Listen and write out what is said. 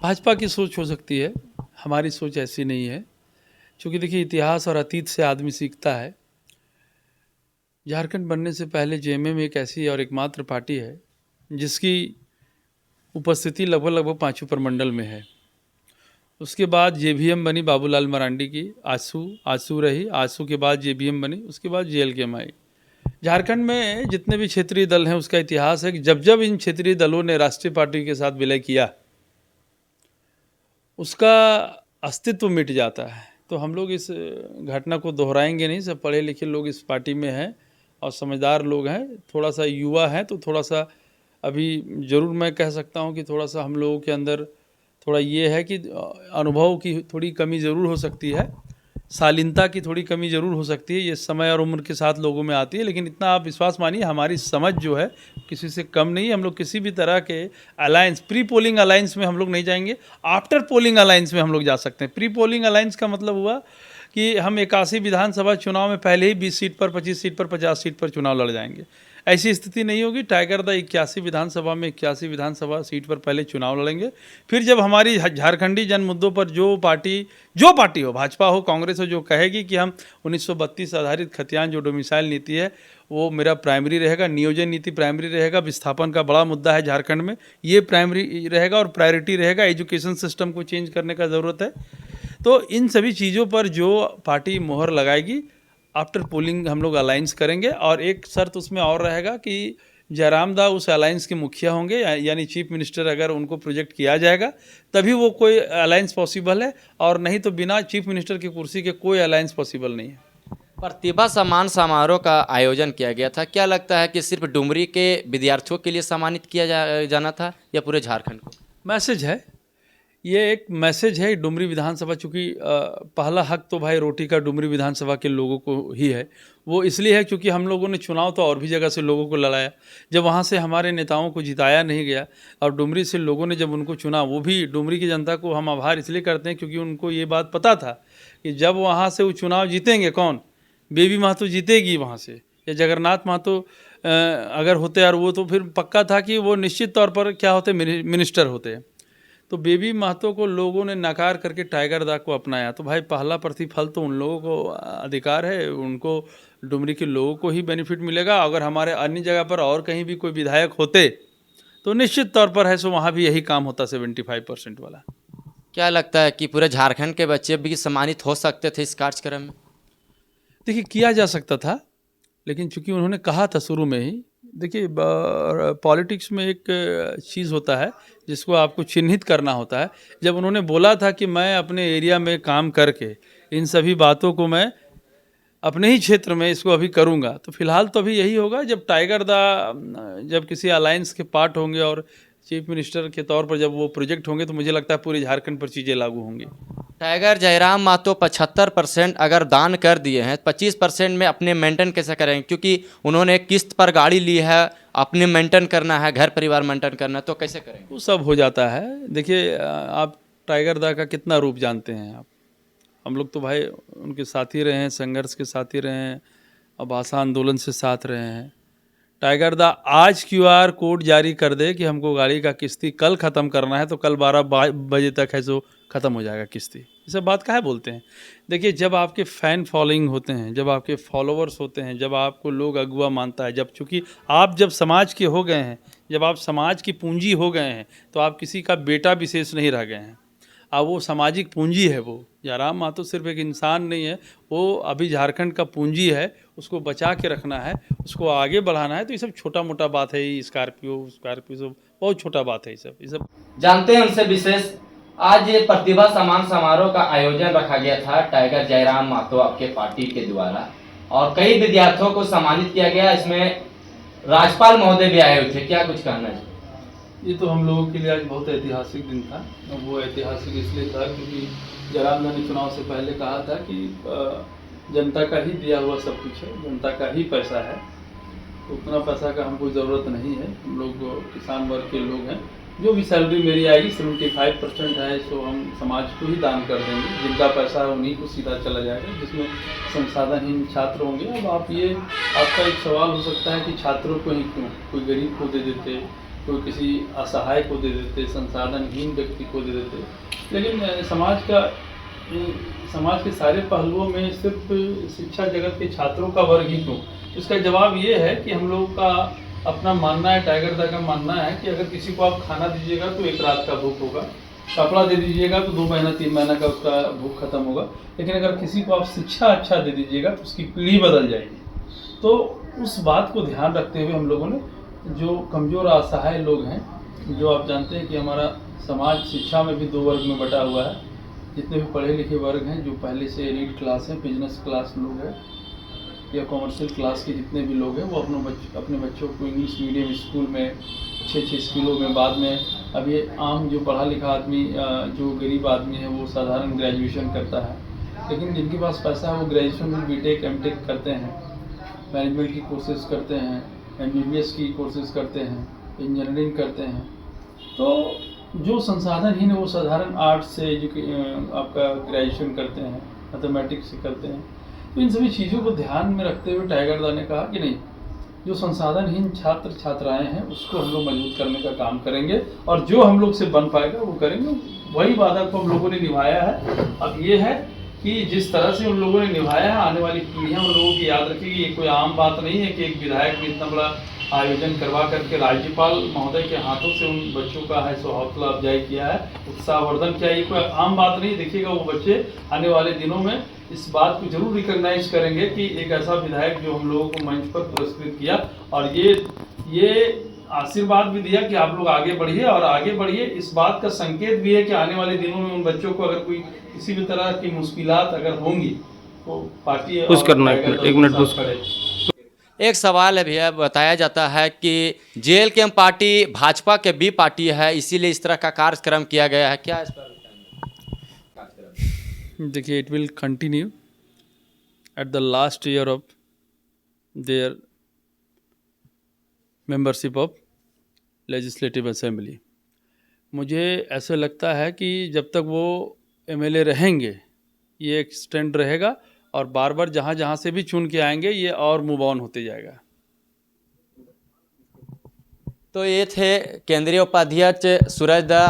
भाजपा की सोच हो सकती है, हमारी सोच ऐसी नहीं है। क्योंकि देखिए, इतिहास और अतीत से आदमी सीखता है। झारखंड बनने से पहले जेएमएम एक ऐसी और एकमात्र पार्टी है जिसकी उपस्थिति लगभग लगभग 5 प्रमंडल में है। उसके बाद जेवीएम बनी बाबूलाल मरांडी की, आसू आसू रही, आसू के बाद जेवीएम बनी, उसके बाद जेएलकेएम आई। झारखंड में जितने भी क्षेत्रीय दल हैं उसका इतिहास है कि जब जब इन क्षेत्रीय दलों ने राष्ट्रीय पार्टी के साथ विलय किया उसका अस्तित्व मिट जाता है। तो हम लोग इस घटना को दोहराएंगे नहीं। सब पढ़े लिखे लोग इस पार्टी में हैं और समझदार लोग हैं। थोड़ा सा युवा हैं तो थोड़ा सा अभी ज़रूर मैं कह सकता हूं कि थोड़ा सा हम लोगों के अंदर थोड़ा ये है कि अनुभव की थोड़ी कमी ज़रूर हो सकती है, शालीनता की थोड़ी कमी ज़रूर हो सकती है। ये समय और उम्र के साथ लोगों में आती है, लेकिन इतना आप विश्वास मानिए हमारी समझ जो है किसी से कम नहीं है। हम लोग किसी भी तरह के अलायंस, प्री पोलिंग अलायंस में हम लोग नहीं जाएंगे, आफ्टर पोलिंग अलायंस में हम लोग जा सकते हैं। प्री पोलिंग अलायंस का मतलब हुआ कि हम 81 विधानसभा चुनाव में पहले ही 20 सीट पर, 25 सीट पर, 50 सीट पर चुनाव लड़ जाएंगे। ऐसी स्थिति नहीं होगी। टाइगर द 81 विधानसभा में 81 विधानसभा सीट पर पहले चुनाव लड़ेंगे। फिर जब हमारी झारखंडी जन मुद्दों पर जो पार्टी हो, भाजपा हो, कांग्रेस हो, जो कहेगी कि हम 1932 आधारित खतियान जो डोमिसाइल नीति है वो मेरा प्राइमरी रहेगा, नियोजन नीति प्राइमरी रहेगा, विस्थापन का बड़ा मुद्दा है झारखंड में, ये प्राइमरी रहेगा और प्रायोरिटी रहेगा, एजुकेशन सिस्टम को चेंज करने का ज़रूरत है। तो इन सभी चीज़ों पर जो पार्टी मोहर लगाएगी, आफ्टर पोलिंग हम लोग अलायंस करेंगे। और एक शर्त उसमें और रहेगा कि जयराम दा उस अलायंस के मुखिया होंगे, यानी चीफ मिनिस्टर अगर उनको प्रोजेक्ट किया जाएगा तभी वो कोई अलायंस पॉसिबल है, और नहीं तो बिना चीफ मिनिस्टर की कुर्सी के कोई अलायंस पॉसिबल नहीं है। प्रतिभा सम्मान समारोह का आयोजन किया गया था। क्या लगता है कि सिर्फ डुमरी के विद्यार्थियों के लिए सम्मानित किया जाना था या पूरे झारखंड को? मैसेज है, ये एक मैसेज है। डुमरी विधानसभा, चूँकि पहला हक तो भाई रोटी का डुमरी विधानसभा के लोगों को ही है। वो इसलिए है क्योंकि हम लोगों ने चुनाव तो और भी जगह से लोगों को लड़ाया, जब वहाँ से हमारे नेताओं को जिताया नहीं गया और डुमरी से लोगों ने जब उनको चुना, वो भी डुमरी की जनता को हम आभार इसलिए करते हैं क्योंकि उनको ये बात पता था कि जब वहाँ से वो चुनाव जीतेंगे, कौन, बेबी महतो जीतेगी वहाँ से, या जगन्नाथ महतो अगर होते और वो, तो फिर पक्का था कि वो निश्चित तौर पर क्या होते, मिनिस्टर होते। तो बेबी महतो को लोगों ने नकार करके टाइगर दा को अपनाया। तो भाई पहला प्रतिफल तो उन लोगों को अधिकार है, उनको डुमरी के लोगों को ही बेनिफिट मिलेगा। अगर हमारे अन्य जगह पर और कहीं भी कोई विधायक होते तो निश्चित तौर पर है सो वहाँ भी यही काम होता 75% वाला। क्या लगता है कि पूरे झारखंड के बच्चे भी सम्मानित हो सकते थे इस कार्यक्रम में? देखिए, किया जा सकता था, लेकिन चूंकि उन्होंने कहा था शुरू में ही, देखिए पॉलिटिक्स में एक चीज़ होता है जिसको आपको चिन्हित करना होता है। जब उन्होंने बोला था कि मैं अपने एरिया में काम करके इन सभी बातों को मैं अपने ही क्षेत्र में इसको अभी करूंगा, तो फिलहाल तो अभी यही होगा। जब टाइगर दा जब किसी अलायंस के पार्ट होंगे और चीफ मिनिस्टर के तौर पर जब वो प्रोजेक्ट होंगे, तो मुझे लगता है पूरे झारखंड पर चीज़ें लागू होंगी। टाइगर जयराम महतो 75% अगर दान कर दिए हैं, 25% में अपने मेंटेन कैसे करेंगे? क्योंकि उन्होंने किस्त पर गाड़ी ली है, अपने मेंटेन करना है, घर परिवार मेंटेन करना है, तो कैसे करेंगे? वो सब हो जाता है। देखिए, आप टाइगर दा का कितना रूप जानते हैं आप? हम लोग तो भाई उनके साथी रहे हैं, संघर्ष के साथी रहे हैं, अब भाषा आंदोलन से साथ रहे हैं। टाइगर दा आज QR कोड जारी कर दे कि हमको गाड़ी का किस्ती कल ख़त्म करना है, तो कल 12 बजे तक है जो ख़त्म हो जाएगा किस्ती। ये सब बात काहे बोलते हैं? देखिए, जब आपके फ़ैन फॉलोइंग होते हैं, जब आपके फॉलोअर्स होते हैं, जब आपको लोग अगुआ मानता है, जब चूँकि आप जब समाज के हो गए हैं, जब आप समाज की पूंजी हो गए हैं, तो आप किसी का बेटा विशेष नहीं रह गए हैं। अब वो सामाजिक पूंजी है। वो जयराम महतो सिर्फ एक इंसान नहीं है, वो अभी झारखंड का पूंजी है। उसको बचा के रखना है, उसको आगे बढ़ाना है। तो ये सब छोटा मोटा बात है, स्कॉर्पियो सब बहुत छोटा बात है। ये सब जानते हैं उनसे विशेष। आज ये प्रतिभा सम्मान समारोह का आयोजन रखा गया था टाइगर जयराम महतो आपके पार्टी के द्वारा, और कई विद्यार्थियों को सम्मानित किया गया। इसमें राज्यपाल महोदय भी आए हुए थे, क्या कुछ कहना है? ये तो हम लोगों के लिए आज बहुत ऐतिहासिक दिन था। वो ऐतिहासिक इसलिए था क्योंकि जयराम दा ने चुनाव से पहले कहा था कि जनता का ही दिया हुआ सब कुछ है, जनता का ही पैसा है, तो उतना पैसा का हमको ज़रूरत नहीं है। हम लोग किसान वर्ग के लोग हैं, जो भी सैलरी मेरी आएगी 75% है, सो हम समाज को ही दान कर देंगे। जिनका पैसा है उन्हीं को सीधा चला जाएगा, जिसमें संसाधनहीन छात्र होंगे। अब आप ये, आपका एक सवाल हो सकता है कि छात्रों को ही क्यों, कोई गरीब को दे देते, कोई किसी असहाय को दे देते, संसाधनहीन व्यक्ति को दे देते। लेकिन समाज के सारे पहलुओं में सिर्फ शिक्षा जगत के छात्रों का वर्ग ही क्यों? इसका जवाब ये है कि हम लोग का अपना मानना है, टाइगर दा का मानना है कि अगर किसी को आप खाना दीजिएगा तो एक रात का भूख होगा, कपड़ा दे दीजिएगा तो 2 महीना 3 महीना का उसका भूख खत्म होगा, लेकिन अगर किसी को आप शिक्षा अच्छा दे दीजिएगा तो उसकी पीढ़ी बदल जाएगी। तो उस बात को ध्यान रखते हुए हम लोगों ने जो कमज़ोर असहाय लोग हैं, जो आप जानते हैं कि हमारा समाज शिक्षा में भी 2 वर्ग में बटा हुआ है। जितने भी पढ़े लिखे वर्ग हैं, जो पहले से एलीट क्लास हैं, बिजनेस क्लास लोग हैं या कॉमर्शियल क्लास के जितने भी लोग हैं, वो अपने बच्चों को इंग्लिश मीडियम स्कूल में अच्छे स्कूलों में, बाद में अब ये आम जो पढ़ा लिखा आदमी, जो गरीब आदमी है, वो साधारण ग्रेजुएशन करता है, लेकिन जिनके पास पैसा है वो ग्रेजुएशन में बीटेक एमटेक करते हैं, मैनेजमेंट की कोर्सेज करते हैं, एमबीबीएस की कोर्सेज करते हैं, इंजीनियरिंग करते हैं। तो जो संसाधनहीन है वो साधारण आर्ट्स से आपका ग्रेजुएशन करते हैं, मैथमेटिक्स से करते हैं। तो इन सभी चीज़ों को ध्यान में रखते हुए टाइगर दा ने कहा कि नहीं, जो संसाधनहीन छात्र छात्राएं हैं उसको हम लोग मजबूत करने का काम करेंगे और जो हम लोग से बन पाएगा वो करेंगे। वही वादा को हम लोगों ने निभाया है। अब ये है कि जिस तरह से उन लोगों ने निभाया है, आने वाली पीढ़ियाँ उन लोगों की याद रखेगी। ये कोई आम बात नहीं है कि एक विधायक ने इतना बड़ा आयोजन करवा करके राज्यपाल महोदय के हाथों से उन बच्चों का है सो हौसला अफजाई किया है, उत्साहवर्धन किया। ये कोई आम बात नहीं। देखिएगा वो बच्चे आने वाले दिनों में इस बात को जरूर रिकॉग्नाइज करेंगे कि एक ऐसा विधायक जो हम लोगों को मंच पर पुरस्कृत किया, और ये आशीर्वाद भी दिया कि आप लोग आगे बढ़िए और आगे बढ़िए। इस बात का संकेत भी है कि आने वाले दिनों में उन बच्चों को अगर कोई किसी भी तरह की मुश्किलात अगर होंगी तो पार्टी पुश करना, एक मिनट पुश करें। एक सवाल है भैया, बताया जाता है कि जेएलकेएम पार्टी भाजपा के बी पार्टी है, इसीलिए इस तरह का कार्यक्रम किया गया है, क्या इस पर? देखिए, it will continue at the last year of their membership of legislative assembly. मुझे ऐसा लगता है कि जब तक वो एमएलए रहेंगे ये एक्सटेंड रहेगा और बार बार जहाँ जहाँ से भी चुन के आएंगे ये और मूव ऑन होते जाएगा। तो ये थे केंद्रीय उपाध्यक्ष सूरज दा।